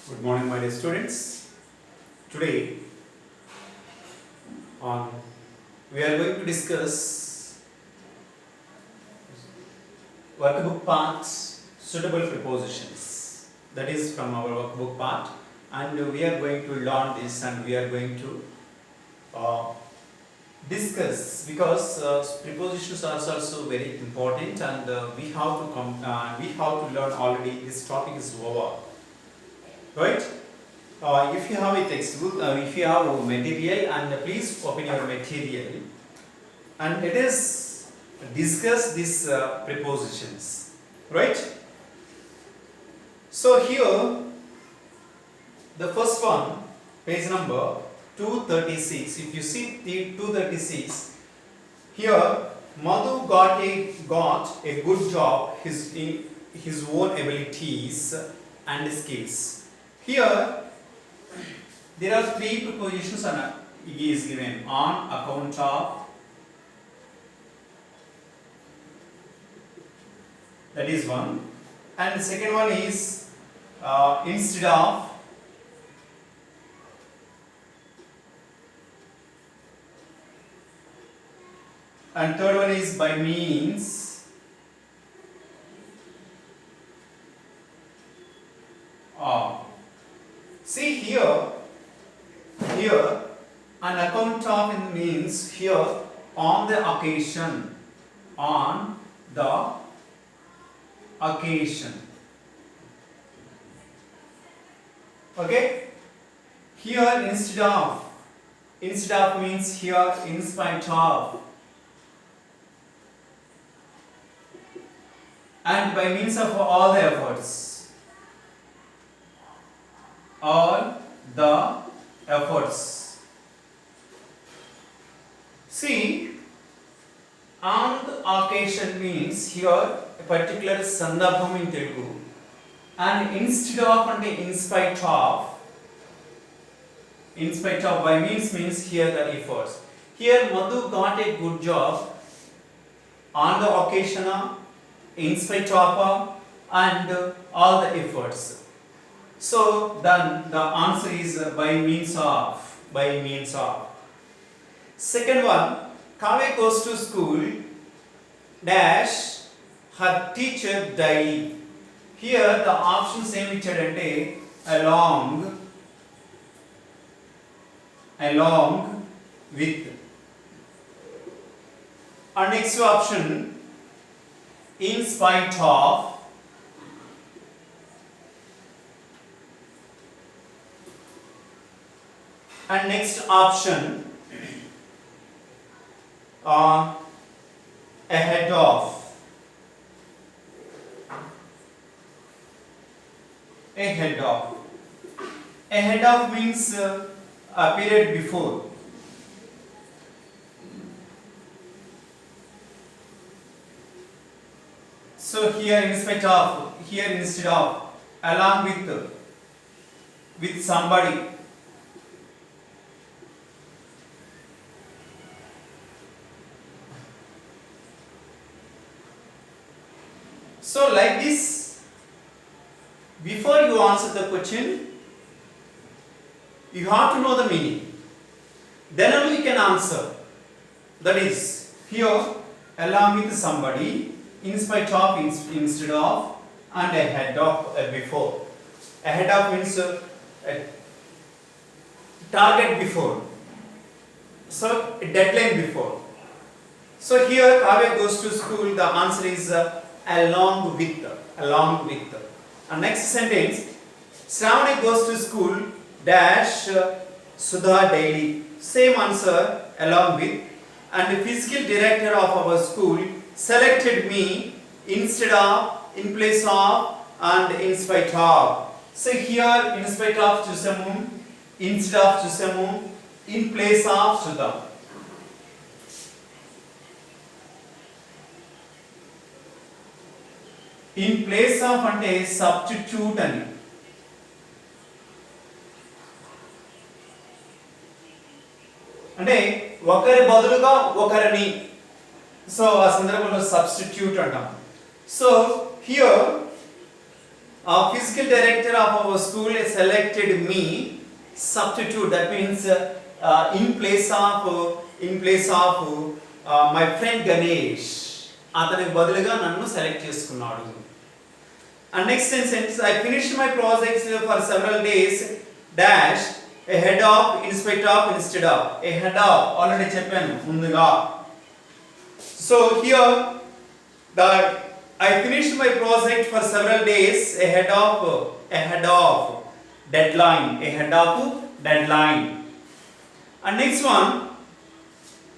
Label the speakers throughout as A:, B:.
A: Good morning, my dear students. Today, on we are going to discuss workbook part suitable prepositions. That is from our workbook part, and we are going to learn this, and we are going to uh, discuss because prepositions are also very important, and we have to learn already. This topic is over, right? If you have a textbook, if you have a material, and please open your material, and let us discuss these prepositions, right? So here, the first one, page number 236. If you see the 236, here Madhu got a good job in his own abilities and skills. Here there are three prepositions and he is given: on account of, that is one, and the second one is instead of, and third one is by means of. See here an account of means here on the occasion, on the occasion. Okay? Here instead of means here in spite of, and by means of all the efforts, all the efforts. See, on the occasion means here a particular sandarbham in Telugu, and instead of and in spite of by means here the efforts. Here Madhu got a good job on the occasion of, in spite of, and all the efforts. So then the answer is by means of. Second one, Kavya goes to school dash her teacher daily. Here the options ఏమి ఇచ్చాడంటే along with. Our next option, in spite of, and next option ahead of. Ahead of means a period before. So here in spite of, here instead of, along with somebody. So like this, before you answer the question, you have to know the meaning. Then only you can answer. That is, here along with somebody, in spite of, instead of, and ahead of, before. Ahead of means target before. So deadline before. So here Kavya goes to school, the answer is along with. And next sentence, Shravani goes to school dash Sudha daily. Same answer, along with. And the physical director of our school selected me instead of, in place of, and in spite of. So here in spite of Chusamu, instead of Chusamu, in place of Sudha. In place of అంటే substitute అని. అంటే ఒకరి బదులుగా ఒకరిని, so ఆ సందర్భంలో substitute అంటాం. So here Physical director of our school selected me substitute. That means in place of my friend Ganesh. అతనికి బదులుగా నన్ను సెలెక్ట్ చేసుకున్నాడు. And next sentence, I finished my projects for several days dash ahead of instead of ahead of already చెప్పాను ముందుగా. So here the I finished my project for several days ahead of deadline. And next one,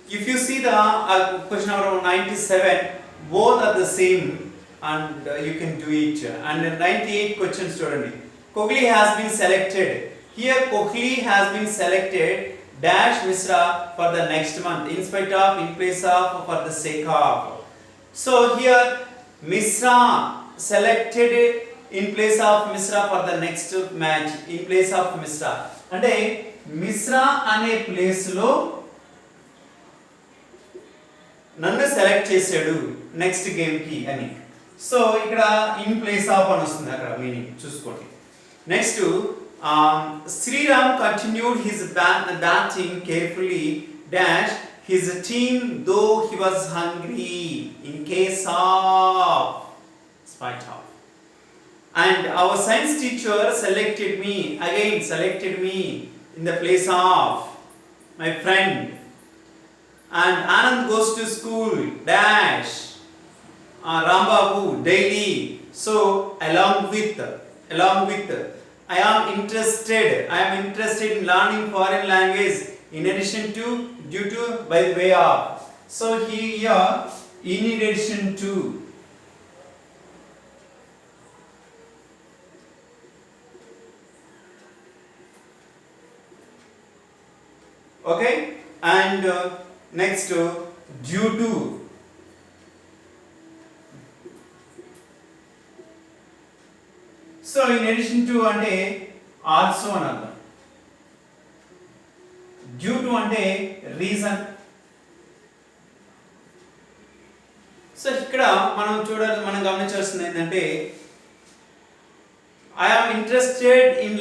A: if you see the question number 97, both are the same and you can do it. And 98 questions చూడండి. Kohli has been selected. Here Kohli has been selected dash Misra for the next month in spite of, in place of, for the sake of. So here Misra selected in place of Misra for the next match, in place of Misra. అంటే మిశ్రా అనే place లో నన్ను select చేశాడు next game కి అని. So ఇక్కడ in place of అని వస్తుంది అక్కడ మీనింగ్ చూసుకోండి. Next Sriram continued his batting carefully dash his team though he was hungry in case of spite of. And our science teacher selected me in the place of my friend. And Anand goes to school dash Rambabu daily. So along with I am interested in learning foreign language in addition to, due to, by the way of. So here in addition to. Okay, and next due to. So in addition to అంటే also another. Due to అంటే reason. So ఇక్కడ మనం గమనించాల్సింది ఏంటంటే I am interested in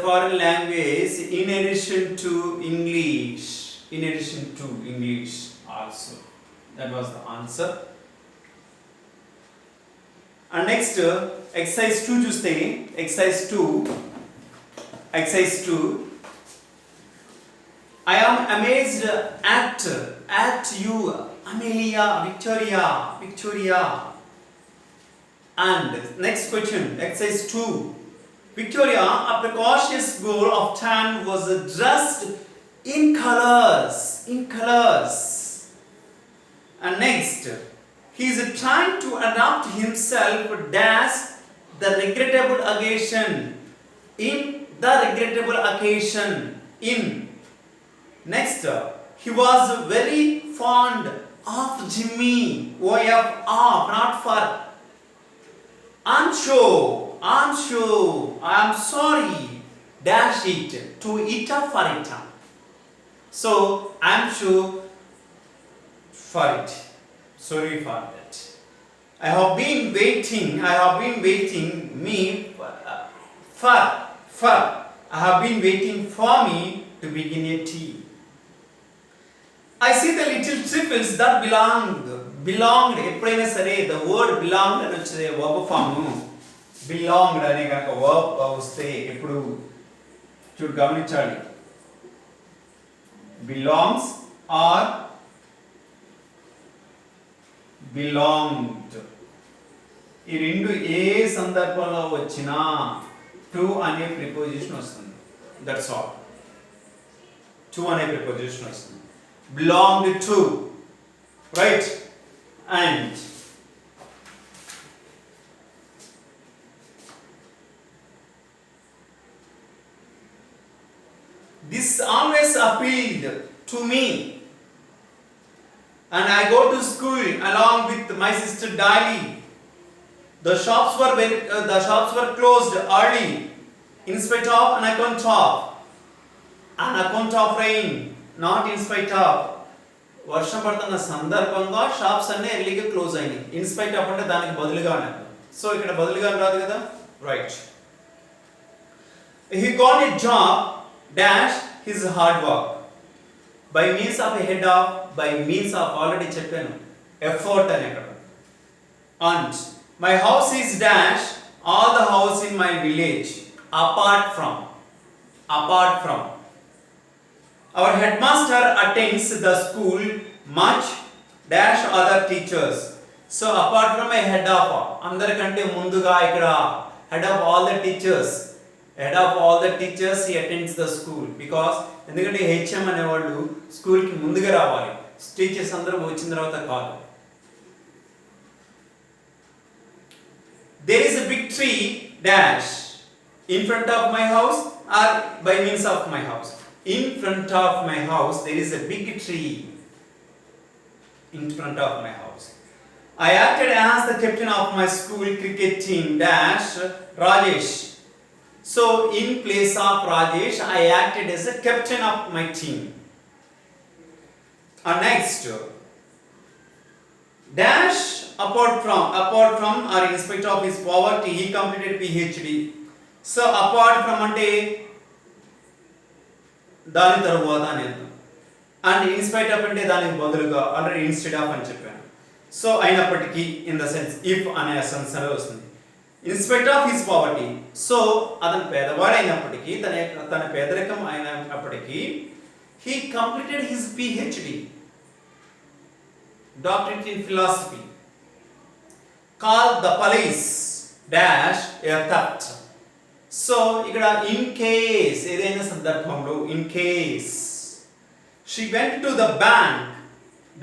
A: foreign language in addition to English also. That was the answer. And next exercise 2 చూస్తే exercise 2 I am amazed at you Amelia Victoria. And next question, exercise 2. Victoria, a precocious girl of 10, was dressed in colors. And next, he is trying to adapt himself dash the regrettable occasion. Next, he was very fond of Jimmy. O-F-R, not for. I'm sure, I am sorry, dash it, to it up for it. So, I'm sure for it, sorry for that. I have been waiting for me to begin a tea. I see the little trifles that belonged ఎప్పుడైనా సరే the word belonged అని వచ్చే verb form belonged అనే కనుక verb వస్తే ఎప్పుడు గమనించాలి belongs or belonged ఈ రెండు ఏ సందర్భంలో వచ్చినా to అనే ప్రిపోజిషన్ వస్తుంది. That's all. to అనే ప్రిపోజిషన్ వస్తుంది. belonged to, right? And this always appealed to me, and I go to school along with my sister daily. The shops were closed early in spite of an account of rain, not in spite of. వర్షం పడుతున్న సందర్భంగా shops అన్నీ ఎర్లీగా close అయినాయి. In spite of అంటే దానికి బదులుగా అన్నట్టు. సో ఇక్కడ బదులుగా రాదు కదా, right. He got a job dash his hard work by means of a head of, by means of already చెప్పాను effort అని అక్కడ. And my house is dash all the house in my village apart from our headmaster attends the school much dash other teachers. So apart from a head of, అందరికంటే ముందుగా ఇక్కడ head of all the teachers he attends the school, because ఎందుకంటే HM అనేవాళ్ళు స్కూల్కి ముందుగా రావాలి, teachers అందరూ వచ్చిన తర్వాత కాదు. There is a big tree dash in front of my house or by means of my house. In front of my house there is a big tree in front of my house. I acted as the captain of my school cricket team dash Rajesh. So in place of Rajesh I acted as a captain of my team. And next dash apart from or in spite of his poverty he completed PhD. So apart from అంటే దాని తరువాత అని అర్థం, and in spite of అంటే దానికి బదులుగా already instead of అని చెప్పాను. సో అయినప్పటికీ ఇన్ ద సెన్స్ ఇఫ్ అనే సెన్స్ అనేది వస్తుంది. In spite of his poverty, so అతను పేదవాడు అయినప్పటికీ తన పేదరికం అయినప్పటికీ he completed his PhD, doctorate in philosophy. Called the police dash a theft. So ఇక్కడ ఇన్ కేస్ ఏదైనా సందర్భంలో in case she went to the bank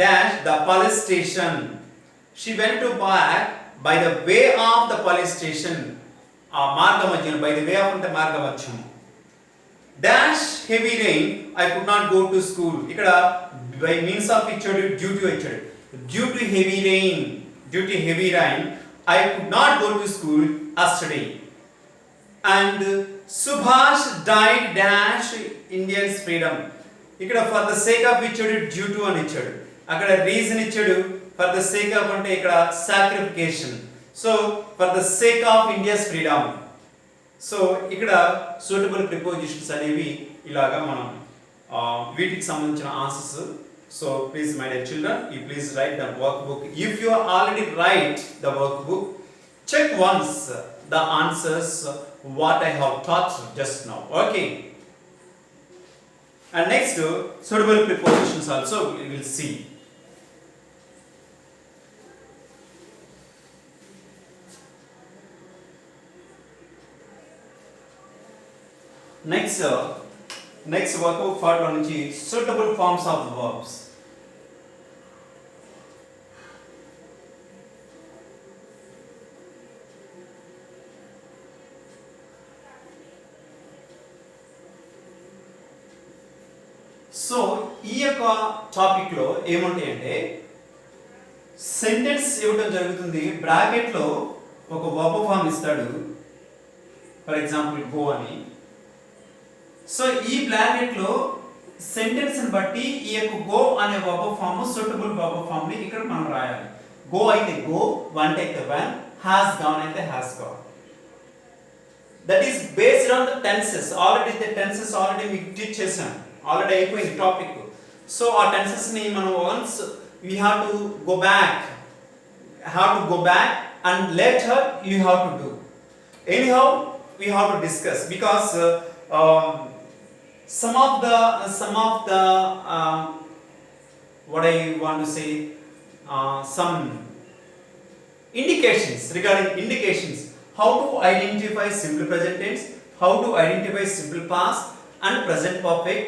A: dash the police station. She went to back by the way of the police station. ఆ మార్గమధ్యం, by the way of అంటే మార్గమధ్యం. dash heavy rain I could not go to school. ఇక్కడ by means of ఇచ్చాడు, due to ఇచ్చాడు. due to heavy rain I could not go to school yesterday. And Subhash died dash India's freedom. ఇక్కడ for the sake of ఇచ్చాడు, due to అని ఇచ్చాడు. అక్కడ reason ఇచ్చాడు, for the sake of అంటే ఇక్కడ sacrification. So for the sake of India's freedom. So ఇక్కడ suitable prepositions అనేవి ఇలాగా మనం వీటికి సంబంధించిన answers. So please my dear children, you please write the workbook. If you already write the workbook, check once the answers what I have taught just now. Okay. And next suitable prepositions also we will see. Next workbook part లో నుంచి suitable forms of verbs. So ఈ యొక్క topic లో ఏముంటాయంటే sentence ఇవ్వడం జరుగుతుంది, bracket లో ఒక verb form ఇస్తాడు, ఫర్ ఎగ్జాంపుల్ గో అని. సో ఈ బ్రాకెట్ లో సెంటెన్స్ ని బట్టి ఈ యొక్క గో అనే verb form suitable verb form ని ఇక్కడ మనం రాయాలి. గో అయితే గో, went అయితే went, has gone అయితే has gone. That is based on the tenses. Already the tenses already we teach చేసాం, ఆల్రెడీ అయిపోయింది టాపిక్. సో ఆ టెన్సెస్ ని మనం once we have to go back and later you have to do. Anyhow we have to discuss, because some of the what I want to say, some indications, regarding indications, how to identify simple present tense, how to identify simple past and present perfect,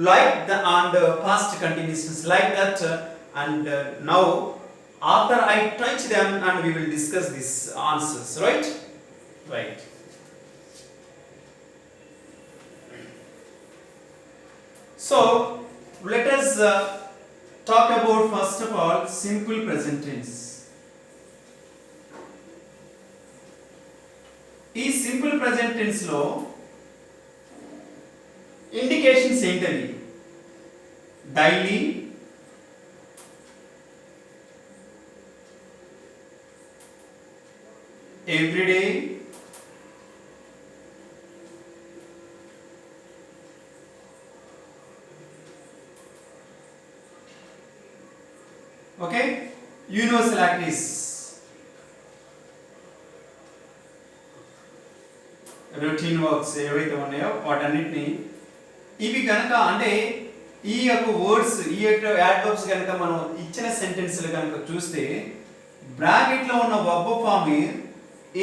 A: like the and past continuous like that, and now after I touch them and we will discuss these answers, right. So let us talk about first of all simple present tense. ఈ simple present tense లో indications ఏంటవి? Daily, every day, okay, universal activities, routine works ఏవైతే ఉన్నాయో వాటన్నిటిని ఇవి కనుక అంటే ఈ యొక్క వర్డ్స్ ఈ యొక్క యాడ్వర్బ్స్ కనుక మనం ఇచ్చిన సెంటెన్స్లు కనుక చూస్తే బ్రాకెట్లో ఉన్న వర్బ్ ఫామ్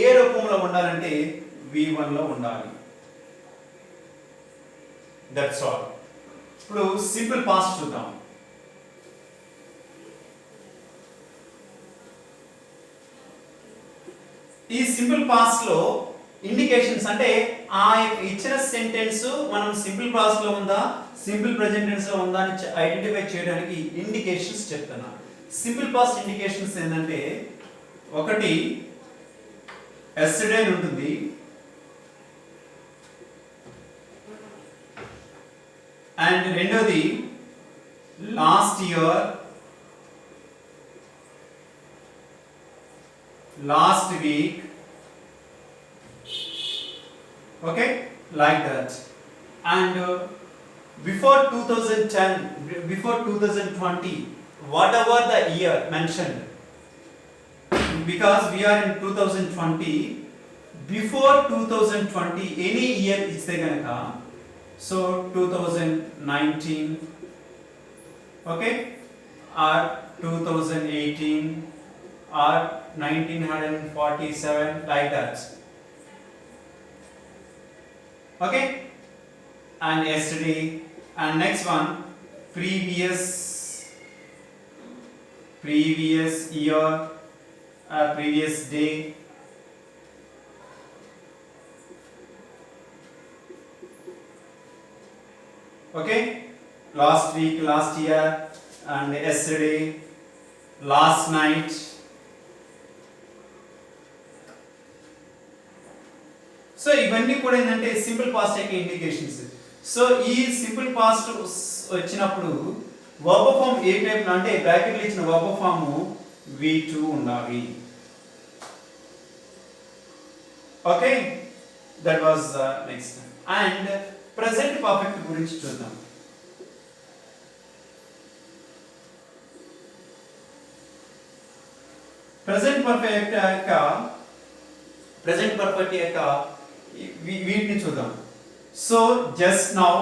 A: ఏ రూపంలో ఉండాలంటే V1 లో ఉండాలి. That's all. ఇప్పుడు సింపుల్ పాస్ట్ చూద్దాం. ఈ సింపుల్ పాస్ట్ లో ఇండికేషన్స్ అంటే ఆ ఇచ్చిన సెంటెన్స్ మనం సింపుల్ పాస్ట్ లో ఉందా సింపుల్ ప్రెజెంట్ టెన్స్ లో ఉందా అని ఐడెంటిఫై చేయడానికి ఇండికేషన్స్ చెప్తున్నా. సింపుల్ పాస్ట్ ఇండికేషన్స్ ఏంటంటే ఒకటి ఎస్టర్డే ఉంటుంది, అండ్ రెండోది last year, last week, okay, like that. And before 2010, before 2020, whatever the year mentioned, because we are in 2020, before 2020 any year is there, so 2019, okay, or 2018 or 1947, like that. Okay, and yesterday, and next one previous year, previous day, okay, last week, last year, and yesterday, last night. So ఇవన్నీ కూడా ఏంటంటే simple past యొక్క indications. So ఈ simple past వచ్చినప్పుడు verb form ఏ type అంటే బ్రాకెట్లో ఇచ్చిన verb form V2 ఉండాలి. Okay, that was next. And present perfect గురించి చూద్దాం. ప్రెజెంట్ పర్ఫెక్ట్ యొక్క వీటిని చూద్దాం. So just now,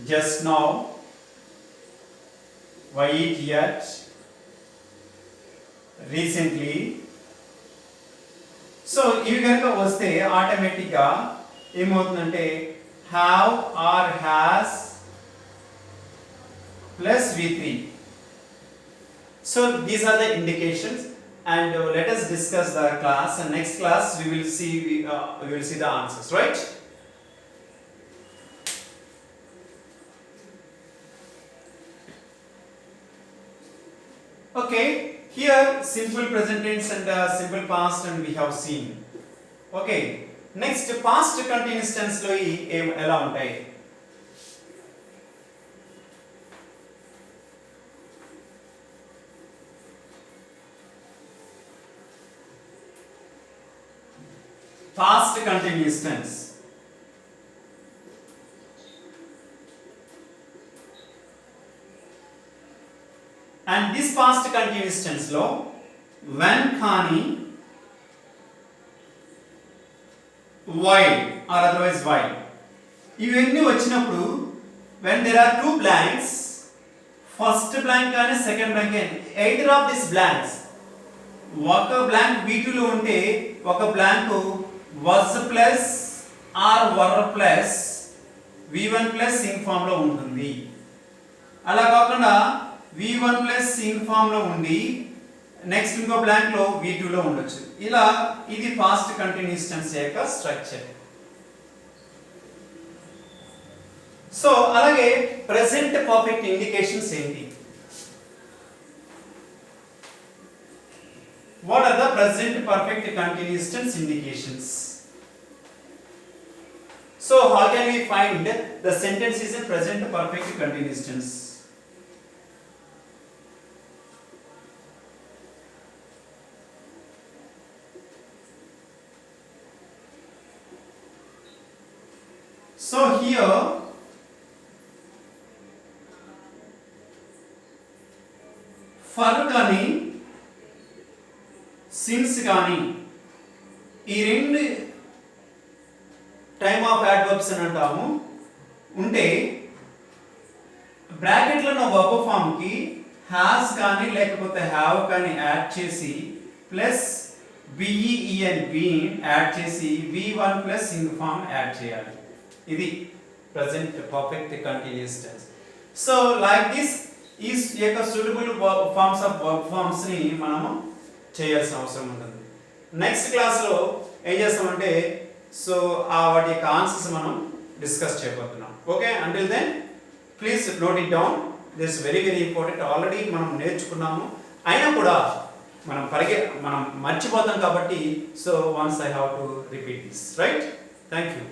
A: just now, why it yet, recently. So ఇవి కనుక వస్తే ఆటోమేటిక్గా ఏమవుతుందంటే have or has plus V3. So these are the indications, and let us discuss the class, and next class we will see the answers, right? Okay, here simple present tense and simple past and we have seen. Okay, next past continuous tense lo ela untayi. Past continuous tense. And this past continuous tense lo when కానీ, while or otherwise while ఇవన్నీ వచ్చినప్పుడు when there are two blanks, first blank కానీ second blank కానీ either of these blanks, ఒక blank V2 లో ఉంటే ఒక blank was plus or were plus V1 plus ing form లో ఉంటుంది. అలా కాకుండా V1 plus ing form లో ఉండి నెక్స్ట్ ఇంకో బ్లాంక్ లో V2 లో ఉండొచ్చు. ఇలా ఇది పాస్ట్ కంటిన్యూస్ టెన్స్ యొక్క స్ట్రక్చర్. సో అలాగే ప్రెజెంట్ పర్ఫెక్ట్ ఇండికేషన్స్ ఏంటి? What are the present perfect continuous tense indications? So how can we find the sentence is a present perfect continuous tense? So here for కానీ since కానీ ఈ రెండు time of adverbs అని అంటాము. ఉంటే బ్రాకెట్లో ఉన్న వర్బ్ ఫామ్ కి హ్యాస్ కానీ లేకపోతే హ్యావ్ కానీ యాడ్ చేసి ప్లస్ బీఈఎన్ బీన్ యాడ్ చేసి V1 plus ing form add చేయాలి. ఇది present perfect continuous tense. So like this ఈ యొక్క suitable forms of verb forms ని మనము చేయాల్సిన అవసరం ఉంటుంది. నెక్స్ట్ క్లాస్లో ఏం చేస్తామంటే సో వాటి యొక్క ఆన్సర్స్ మనం డిస్కస్ చేయబోతున్నాం. Okay, until then please note it down. This very very important. Already మనం నేర్చుకున్నాము, అయినా కూడా మనం మర్చిపోతాం కాబట్టి so once I have to repeat this. Right, thank you.